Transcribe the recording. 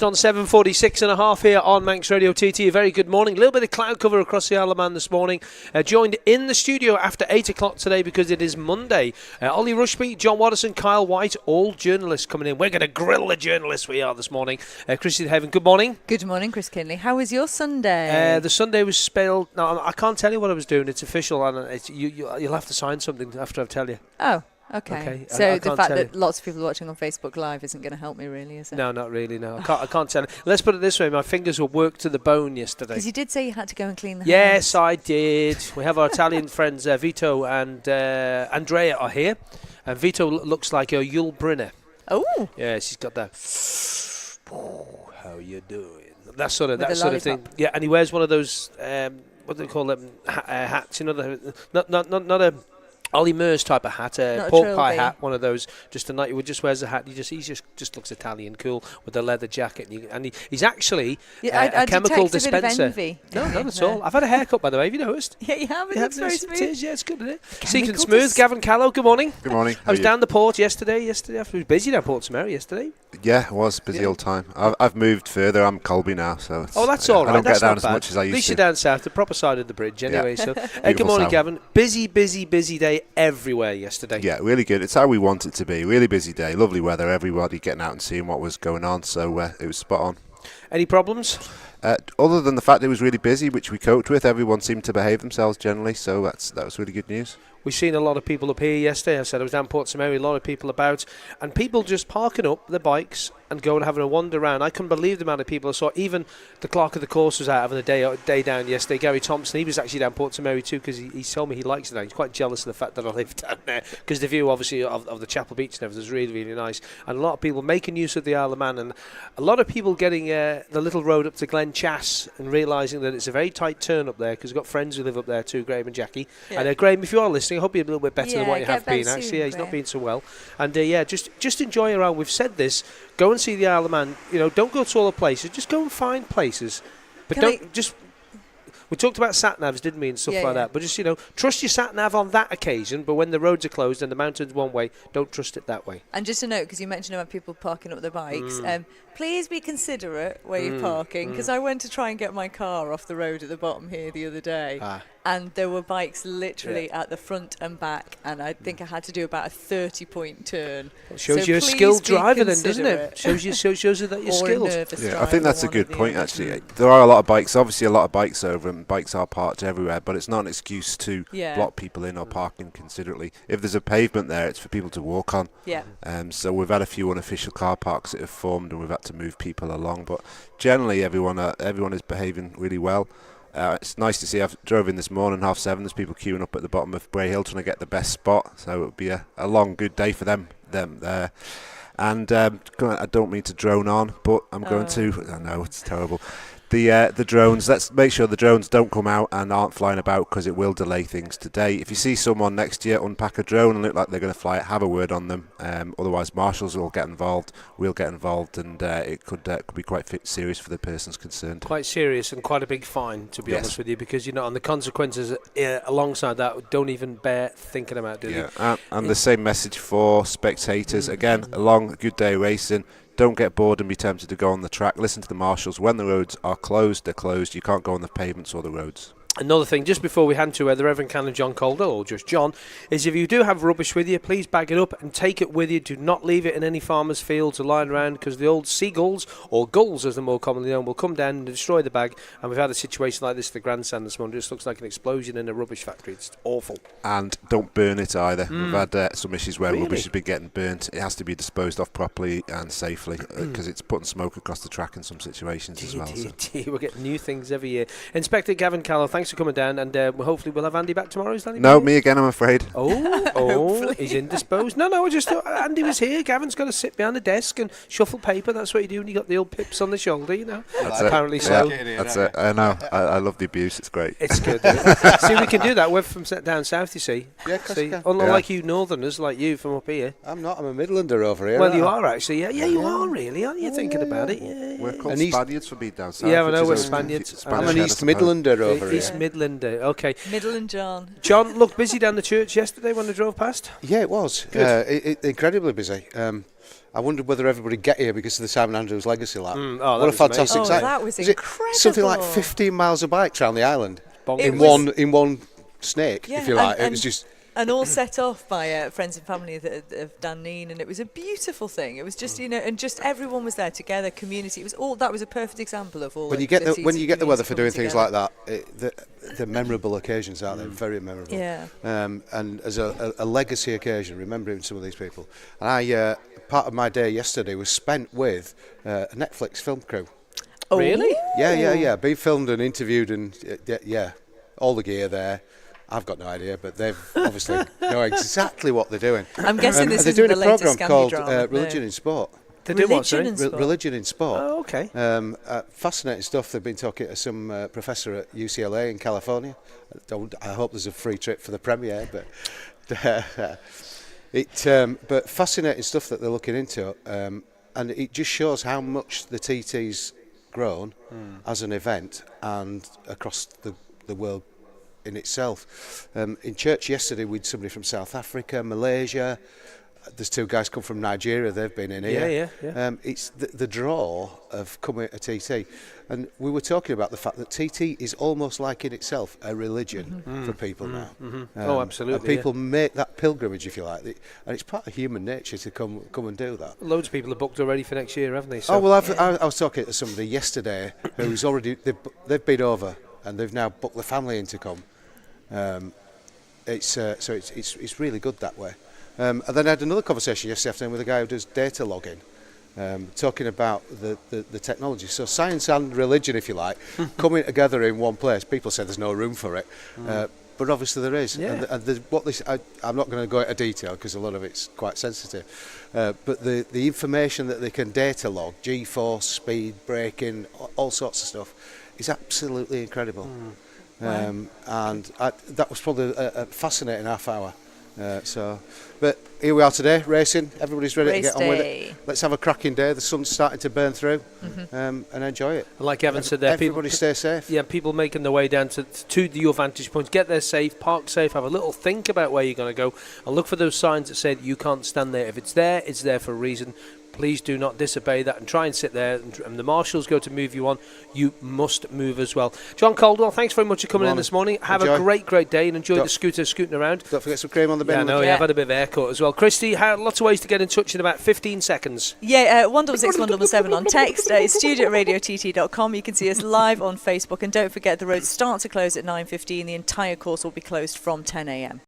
on 7:46 and a half here on Manx Radio TT. A very good morning. A little bit of cloud cover across the Isle of Man this morning. Joined in the studio after 8 o'clock today because it is Monday. Ollie Rushby, John Watterson, Kyle White, all journalists coming in. We're going to grill the journalists we are this morning. Christy DeHaven, good morning. Good morning, Chris Kinley. How was your Sunday? The Sunday was spelled... No, I can't tell you what I was doing. It's official, and you'll have to sign something after I tell you. Oh. Okay. So the fact that lots of people are watching on Facebook Live isn't going to help me, really, is it? No, not really, no. I can't tell. Let's put it this way. My fingers were worked to the bone yesterday. Because you did say you had to go and clean the house. Yes, I did. We have our Italian friends, Vito and Andrea are here. And Vito looks like a Yul Brynner. Oh. Yeah, she's got that. Oh, how you doing? That sort of thing. Yeah, and he wears one of those, what do they call them, hats, you know, not a... Ollie Murs type of hat, pork pie hat, one of those. Just tonight, he just wears a hat. He just looks Italian, cool with a leather jacket, and he's actually a chemical dispenser. A bit of envy. No, not at all. I've had a haircut, by the way. Have you noticed? Yeah, you have. It looks very smooth. It is, yeah, it's good, isn't it? Secret smooth. Gavin Callow, good morning. Good morning. I was down the port yesterday. After it was busy down Portsmouth yesterday. Yeah, it was busy all time. I've moved further. I'm Colby now, so it's, that's all right. I don't that's get down as much as I used to. At least you're down south, the proper side of the bridge, anyway. Yeah. So, good morning, Gavin. Busy day everywhere yesterday. Yeah, really good. It's how we want it to be. Really busy day, lovely weather. Everybody getting out and seeing what was going on. So it was spot on. Any problems? Other than the fact it was really busy, which we coped with, everyone seemed to behave themselves generally. So that was really good news. We've seen a lot of people up here yesterday. I said I was down Portsmouth, a lot of people about, and people just parking up their bikes and going and having a wander around. I couldn't believe the amount of people I saw. Even the clerk of the course was out having a day down yesterday. Gary Thompson, he was actually down Portsmouth too because he told me he likes it. He's quite jealous of the fact that I live down there because the view, obviously, of the Chapel Beach and everything is really, really nice. And a lot of people making use of the Isle of Man, and a lot of people getting the little road up to Glen Chass and realising that it's a very tight turn up there because I've got friends who live up there too, Graham and Jackie. Yeah. And Graham, if you are listening, I hope you're a little bit better than what you have been. Actually, he's not been so well. And just enjoy around. We've said this. Go and see the Isle of Man. You know, don't go to all the places. Just go and find places. But we talked about sat-navs, didn't we, and stuff like that. But just, trust your sat-nav on that occasion. But when the roads are closed and the mountain's one way, don't trust it that way. And just a note, because you mentioned about people parking up their bikes, please be considerate where you're parking, because I went to try and get my car off the road at the bottom here the other day. And there were bikes literally at the front and back, and I think I had to do about a 30-point turn. It shows you're a skilled driver then, doesn't it? Shows you that you're skilled. Yeah, I think that's a good point, actually. There are a lot of bikes, obviously a lot of bikes over, and bikes are parked everywhere, but it's not an excuse to block people in or park inconsiderately. If there's a pavement there, it's for people to walk on. Yeah. So we've had a few unofficial car parks that have formed, and we've had to move people along, but generally everyone is behaving really well. It's nice to see. I drove in this morning, 7:30. There's people queuing up at the bottom of Bray Hill trying to get the best spot. So it'll be a long, good day for them there. And I don't mean to drone on, but I'm going to. I know it's terrible. The drones. Let's make sure the drones don't come out and aren't flying about because it will delay things today. If you see someone next to you unpack a drone and look like they're going to fly it, have a word on them. Otherwise, marshals will get involved. We'll get involved, and it could be quite serious for the persons concerned. Quite serious and quite a big fine, to be honest with you, because and the consequences alongside that don't even bear thinking about, do they? And the same message for spectators. Again, a long, good day racing. Don't get bored and be tempted to go on the track. Listen to the marshals. When the roads are closed, they're closed. You can't go on the pavements or the roads. Another thing, just before we hand to the Reverend Canon John Calder, or just John, is if you do have rubbish with you, please bag it up and take it with you. Do not leave it in any farmer's fields or lying around, because the old seagulls, or gulls as they're more commonly known, will come down and destroy the bag. And we've had a situation like this at the grandstand this morning. It just looks like an explosion in a rubbish factory. It's awful. And don't burn it either. We've had some issues where rubbish has been getting burnt. It has to be disposed of properly and safely, because it's putting smoke across the track in some situations as well. We're getting new things every year. Inspector Gavin Callow, thanks for coming down, and hopefully we'll have Andy back tomorrow. Is that no, me again, I'm afraid. He's indisposed. No, I just thought Andy was here. Gavin's got to sit behind the desk and shuffle paper. That's what you do when you got the old pips on the shoulder, Apparently so. That's it. I know. I love the abuse. It's great. It's good. See, we can do that. We're from down south, you see. Yeah, unlike you northerners, like you from up here. I'm not. I'm a Midlander over here. Well, you are actually. Yeah, you are really, aren't you? Thinking about it. Yeah. We're called Spaniards for being down south. Yeah, I know we're Spaniards. I'm an East Midlander over here. East Midlander. Okay. Midland John. John looked busy down the church yesterday when I drove past. Yeah, it was. Good. Incredibly busy. I wondered whether everybody get here because of the Simon Andrews Legacy Lap. What a fantastic amazing. sight! That was incredible. Something like 15 miles of bikes around the island in one snake, if you like. It was just. And all set off by friends and family of Dan Neen, and it was a beautiful thing. It was just, and just everyone was there together, community. It was all, that was a perfect example of all. When you get the weather for doing things like that, the memorable occasions, aren't they? Very memorable. Yeah. And as a legacy occasion, remembering some of these people. And I part of my day yesterday was spent with a Netflix film crew. Oh, really? Yeah. Being filmed and interviewed, and all the gear there. I've got no idea, but they've obviously know exactly what they're doing. I'm guessing this is the the latest program called drama, Religion in Sport. They do what, sorry? Religion in Sport. Oh, okay. Fascinating stuff. They've been talking to some professor at UCLA in California. I hope there's a free trip for the premiere, but fascinating stuff that they're looking into, and it just shows how much the TT's grown as an event and across the world in itself. In church yesterday, we had somebody from South Africa, Malaysia. There's two guys come from Nigeria. They've been in here. Yeah. It's the draw of coming to TT, and we were talking about the fact that TT is almost like in itself a religion for people now. Oh, absolutely. And people make that pilgrimage, if you like, and it's part of human nature to come and do that. Loads of people are booked already for next year, haven't they? So. Oh well, I was talking to somebody yesterday who's already they've been over and they've now booked the family in to come. It's really good that way. And then I had another conversation yesterday afternoon with a guy who does data logging, talking about the technology. So science and religion, if you like, coming together in one place. People say there's no room for it, but obviously there is. Yeah. And I'm not going to go into detail because a lot of it's quite sensitive. But the information that they can data log, G-force, speed, braking, all sorts of stuff, is absolutely incredible. Wow. And that was probably a fascinating half hour. But here we are today, racing. Everybody's ready to get on with it. Let's have a cracking day. The sun's starting to burn through, and enjoy it. Like Gavin said there, everybody stay safe. Yeah, people making their way down to your vantage points. Get there safe, park safe, have a little think about where you're going to go, and look for those signs that say that you can't stand there. If it's there for a reason. Please do not disobey that and try and sit there. And the marshals go to move you on. You must move as well. John Caldwell, thanks very much for coming in this morning. Have a great day and enjoy the scooting around. Don't forget some cream on the bin. Yeah, I know, I've had a bit of a haircut as well. Christy, lots of ways to get in touch in about 15 seconds. Yeah, 166 177 on text. It's studio@radiott.com. You can see us live on Facebook. And don't forget, the roads start to close at 9:15. The entire course will be closed from 10 a.m.